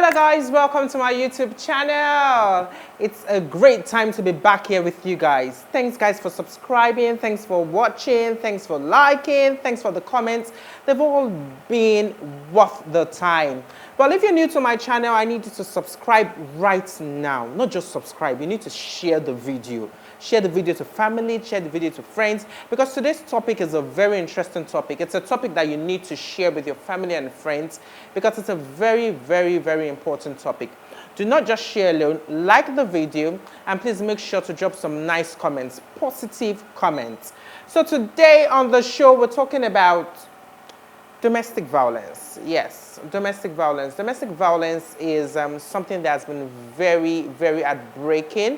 Hello guys, welcome to my YouTube channel. It's a great time to be back here with you guys. Thanks guys for subscribing, thanks for watching, thanks for liking, thanks for the comments. They've all been worth the time. Well, if you're new to my channel, I need you to subscribe right now. Not just subscribe, you need to share the video. Share the video to family, share the video to friends, because today's topic is a very interesting topic. It's a topic that you need to share with your family and friends because it's a very, very, very important topic. Do not just share alone, like the video, and please make sure to drop some nice comments, positive comments. So today on the show, we're talking about domestic violence. Yes, domestic violence. Domestic violence is something that has been very, very heartbreaking.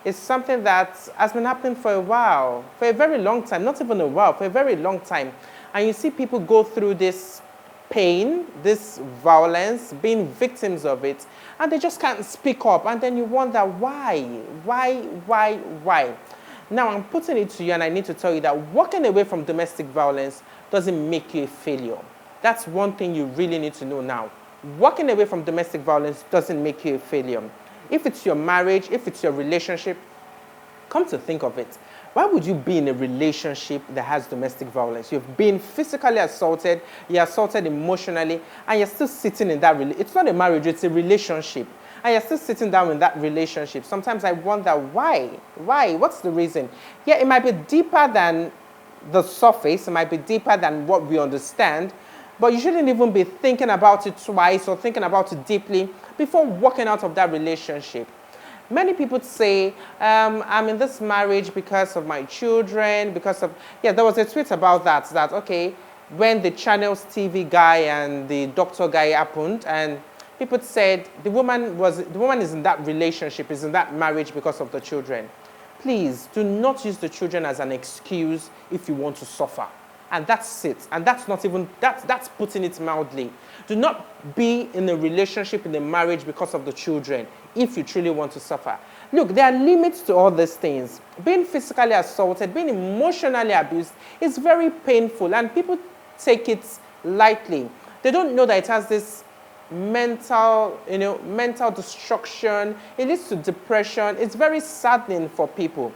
It's something that has been happening for a while, for a very long time, not even a while, for a very long time. And you see people go through this pain, this violence, being victims of it, and they just can't speak up. And then you wonder why? Now I'm putting it to you, and I need to tell you that walking away from domestic violence doesn't make you a failure. That's one thing you really need to know now. Walking away from domestic violence doesn't make you a failure. If it's your marriage, if it's your relationship, come to think of it, why would you be in a relationship that has domestic violence? You've been physically assaulted, you're assaulted emotionally, and you're still sitting in that relationship. It's not a marriage, it's a relationship. And you're still sitting down in that relationship. Sometimes I wonder why? Why? What's the reason? Yeah, it might be deeper than the surface, it might be deeper than what we understand, but you shouldn't even be thinking about it twice or thinking about it deeply before walking out of that relationship. Many people say, I'm in this marriage because of my children, because of, yeah, there was a tweet about that, okay, when the Channels TV guy and the doctor guy happened, and people said the woman is in that relationship, is in that marriage because of the children. Please, do not use the children as an excuse if you want to suffer. And that's it. And that's not even, that's putting it mildly. Do not be in a relationship, in a marriage because of the children if you truly want to suffer. Look, there are limits to all these things. Being physically assaulted, being emotionally abused is very painful, and people take it lightly. They don't know that it has this mental destruction. It leads to depression. It's very saddening for people.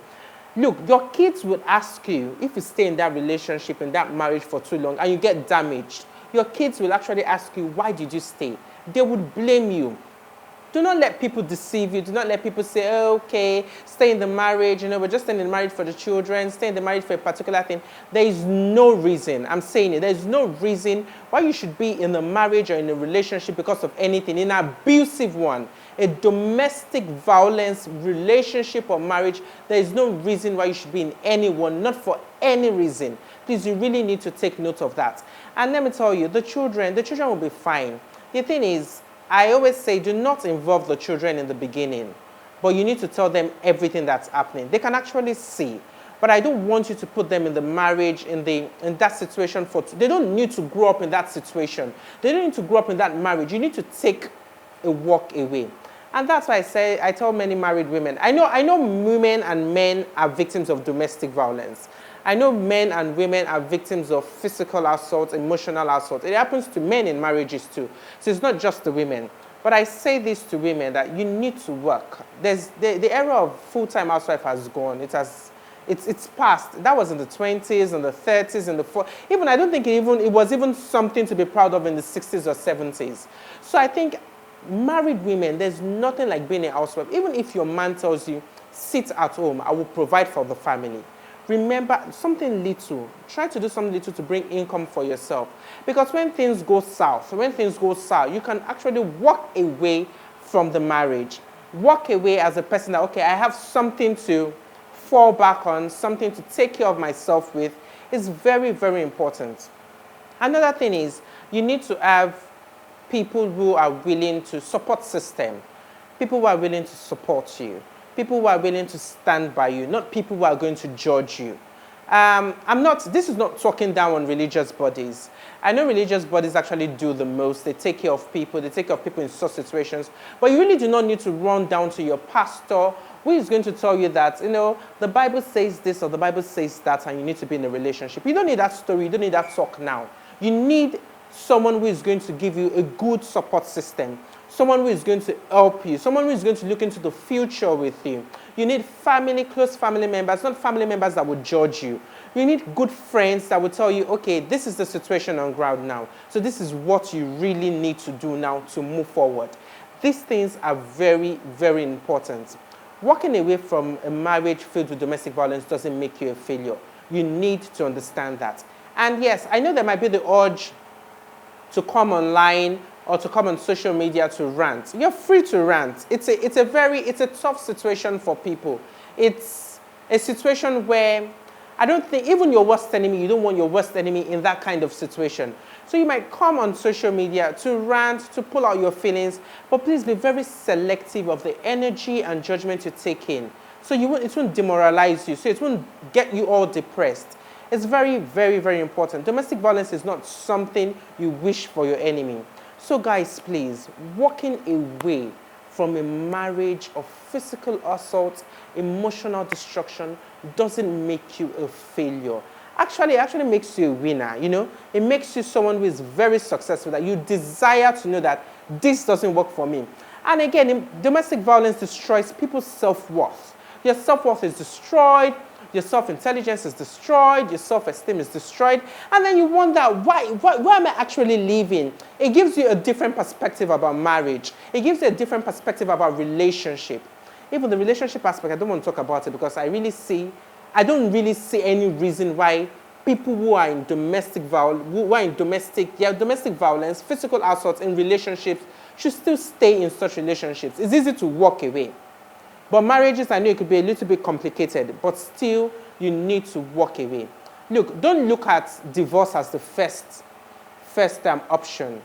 Look, your kids will ask you, if you stay in that relationship, in that marriage for too long, and you get damaged, your kids will actually ask you, why did you stay? They would blame you. Do not let people deceive you. Do not let people say, oh, okay, stay in the marriage. We're just staying in the marriage for the children, stay in the marriage for a particular thing. There is no reason, I'm saying it, there is no reason why you should be in a marriage or in a relationship because of anything, in an abusive one, a domestic violence relationship or marriage. There is no reason why you should be in anyone, not for any reason. Please, you really need to take note of that. And let me tell you, the children will be fine. The thing is, I always say, do not involve the children in the beginning, but you need to tell them everything that's happening. They can actually see, but I don't want you to put them in the marriage, in that situation. They don't need to grow up in that situation. They don't need to grow up in that marriage. You need to take a walk away. And that's why I tell many married women, I know women and men are victims of domestic violence. I know men and women are victims of physical assault, emotional assault. It happens to men in marriages too. So it's not just the women. But I say this to women, that you need to work. The era of full-time housewife has gone. It's past. That was in the 20s, in the 30s, in the 40s. Even I don't think it was even something to be proud of in the 60s or 70s. So I think married women, there's nothing like being a housewife. Even if your man tells you, sit at home, I will provide for the family. Remember, something little. Try to do something little to bring income for yourself. Because when things go south, you can actually walk away from the marriage. Walk away as a person that, okay, I have something to fall back on, something to take care of myself with. It's very, very important. Another thing is, you need to have people who are willing to support system. People who are willing to support you. People who are willing to stand by you, not people who are going to judge you. This is not talking down on religious bodies. I know religious bodies actually do the most. They take care of people. They take care of people in such situations. But you really do not need to run down to your pastor who is going to tell you that, the Bible says this or the Bible says that, and you need to be in a relationship. You don't need that story. You don't need that talk now. You need someone who is going to give you a good support system, someone who is going to help you, someone who is going to look into the future with you. You need family, close family members, not family members that would judge you. You need good friends that will tell you, okay, this is the situation on ground now. So this is what you really need to do now to move forward. These things are very, very important. Walking away from a marriage filled with domestic violence doesn't make you a failure. You need to understand that. And yes, I know there might be the urge to come online or to come on social media to rant. You're free to rant. It's a tough situation for people. It's a situation where I don't think even your worst enemy, you don't want your worst enemy in that kind of situation. So you might come on social media to rant, to pull out your feelings, but please be very selective of the energy and judgment you take in. So it won't demoralize you, so it won't get you all depressed. It's very, very, very important. Domestic violence is not something you wish for your enemy. So guys, please, walking away from a marriage of physical assault, emotional destruction, doesn't make you a failure. Actually, it actually makes you a winner, you know? It makes you someone who is very successful, that you desire to know that this doesn't work for me. And again, domestic violence destroys people's self-worth. Your self-worth is destroyed, your self-intelligence is destroyed, your self-esteem is destroyed, and then you wonder, why am I actually living? It gives you a different perspective about marriage. It gives you a different perspective about relationship. Even the relationship aspect, I don't want to talk about it because I don't really see any reason why people who are in domestic violence, physical assault in relationships should still stay in such relationships. It's easy to walk away. But marriages, I know it could be a little bit complicated, but still, you need to walk away. Look, don't look at divorce as the first option.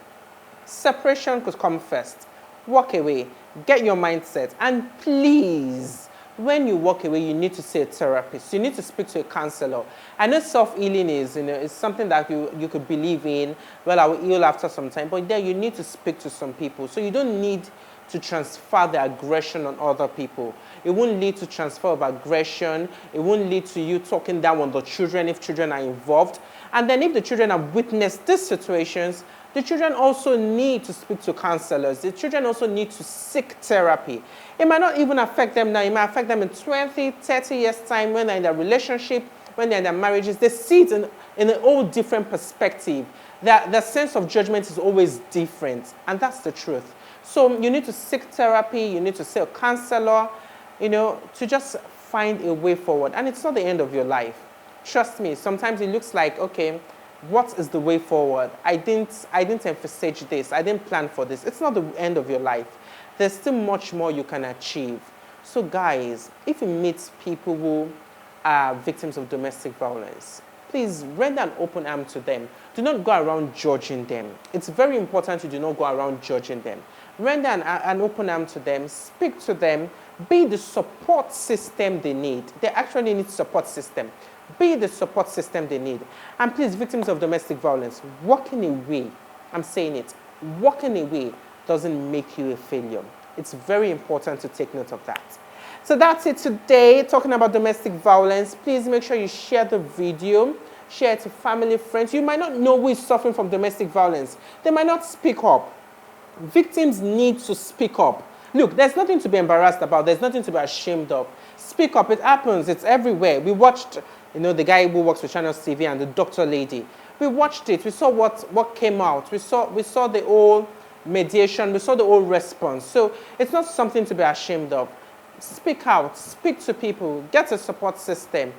Separation could come first. Walk away. Get your mindset. And please, when you walk away, you need to see a therapist. You need to speak to a counselor. I know self-healing is something that you could believe in. Well, I will heal after some time. But then you need to speak to some people. So you don't need to transfer the aggression on other people. It won't lead to transfer of aggression. It won't lead to you talking down on the children if children are involved. And then if the children have witnessed these situations, the children also need to speak to counselors. The children also need to seek therapy. It might not even affect them now. It might affect them in 20, 30 years' time when they're in their relationship, when they're in their marriages. They see it in a whole different perspective. Their sense of judgment is always different. And that's the truth. So you need to seek therapy. You need to see a counselor, to just find a way forward. And it's not the end of your life. Trust me, sometimes it looks like, okay, what is the way forward? I didn't envisage this. I didn't plan for this. It's not the end of your life. There's still much more you can achieve. So guys, if you meet people who are victims of domestic violence, please render an open arm to them. Do not go around judging them. It's very important you do not go around judging them. Render an open arm to them. Speak to them. Be the support system they need. They actually need support system. Be the support system they need. And please, victims of domestic violence, walking away, I'm saying it, walking away doesn't make you a failure. It's very important to take note of that. So that's it today, talking about domestic violence. Please make sure you share the video, share it to family, friends. You might not know who is suffering from domestic violence. They might not speak up. Victims need to speak up. Look, there's nothing to be embarrassed about. There's nothing to be ashamed of. Speak up. It happens. It's everywhere. We watched, the guy who works for Channels TV and the doctor lady. We watched it. We saw what came out. We saw the whole mediation. We saw the whole response. So it's not something to be ashamed of. Speak out. Speak to people. Get a support system.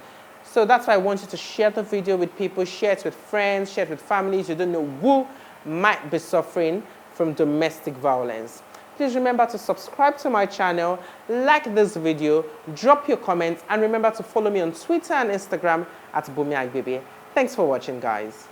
So that's why I want you to share the video with people. Share it with friends. Share it with families. You don't know who might be suffering from domestic violence. Please remember to subscribe to my channel, like this video, drop your comments, and remember to follow me on Twitter and Instagram at Bumi Agbebe. Thanks for watching, guys.